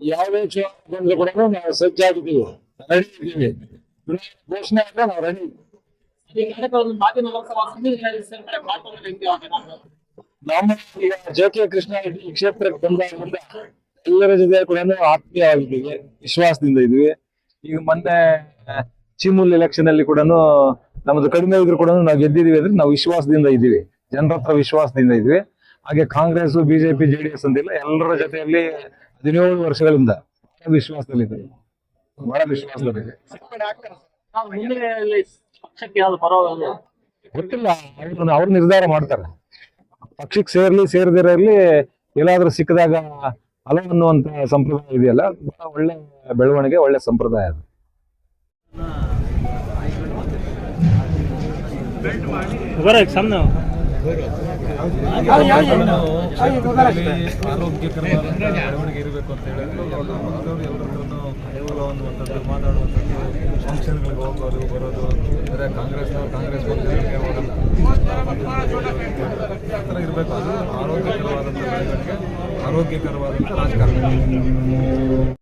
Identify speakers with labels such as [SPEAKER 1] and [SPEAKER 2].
[SPEAKER 1] ಯಾವುದೇ ಚುನಾವಣೆ ಬಂದ್ರು ಕೂಡ ನಾವು ಸಜ್ಜಾಗಿದ್ದೀವಿ, ರೆಡಿ ಇದ್ದೀವಿ. ಘೋಷಣೆ ಅಂದ್ರೆ ನಾವು ರೆಡಿ. ನಮ್ಮ ಈಗ ಜೆ.ಕೆ. ಕೃಷ್ಣ ರೆಡ್ಡಿ ಈ ಕ್ಷೇತ್ರಕ್ಕೆ ಬಂದಾಗಿಂದ ಎಲ್ಲರ ಜೊತೆ ಕೂಡ ಆತ್ಮೀಯವಾಗಿದ್ದೀವಿ, ವಿಶ್ವಾಸದಿಂದ ಇದ್ವಿ. ಈಗ ಮೊನ್ನೆ ಚಿಮೂಲ್ ಎಲೆಕ್ಷನ್ ಅಲ್ಲಿ ಕೂಡ ನಮ್ದು ಕಡಿಮೆ ಇದ್ರು ಕೂಡ ನಾವು ಗೆದ್ದಿದೀವಿ ಅಂದ್ರೆ ನಾವು ವಿಶ್ವಾಸದಿಂದ ಇದ್ದೀವಿ, ಜನರ ಹತ್ರ ವಿಶ್ವಾಸದಿಂದ ಇದ್ವಿ. ಹಾಗೆ ಕಾಂಗ್ರೆಸ್, ಬಿಜೆಪಿ, ಜೆಡಿಎಸ್ ಅಂತಿಲ್ಲ, ಎಲ್ಲರ ಜೊತೆಯಲ್ಲಿ 17 ವರ್ಷಗಳಿಂದ ವಿಶ್ವಾಸದಲ್ಲಿದ್ದೀವಿ, ಬಹಳ ವಿಶ್ವಾಸದಲ್ಲಿದೆ. ಗೊತ್ತಿಲ್ಲ, ಅವ್ರು ನಿರ್ಧಾರ ಮಾಡ್ತಾರೆ. ಪಕ್ಷಕ್ಕೆ ಸೇರ್ಲಿ ಸೇರದಿರ ಇರ್ಲಿ, ಎಲ್ಲಾದ್ರೂ ಸಿಕ್ಕಿದಾಗ ಹಲೋ ಅನ್ನುವಂತ ಸಂಪ್ರದಾಯ ಇದೆಯಲ್ಲ, ಒಳ್ಳೆ ಬೆಳವಣಿಗೆ, ಒಳ್ಳೆ ಸಂಪ್ರದಾಯ ಅದು.
[SPEAKER 2] ಆರೋಗ್ಯಕರವಾದ ಬೆಳವಣಿಗೆ ಇರಬೇಕು ಅಂತ ಹೇಳಿದ್ರೆ ಎಲ್ಲರೂ ಅನ್ನುವಂಥದ್ದು, ಮಾತಾಡುವಂಥದ್ದು, ಫಂಕ್ಷನ್ಗಳಿಗೆ ಹೋಗೋದು ಬರೋದು, ಅಂದರೆ ಕಾಂಗ್ರೆಸ್ ಪಕ್ಷಗಳಿಗೆ ಹೋಗೋದು ಆ ಥರ ಇರಬೇಕು. ಅದು ಆರೋಗ್ಯಕರವಾದಂಥ ಬೆಳವಣಿಗೆ, ಆರೋಗ್ಯಕರವಾದಂಥ ರಾಜಕಾರಣ.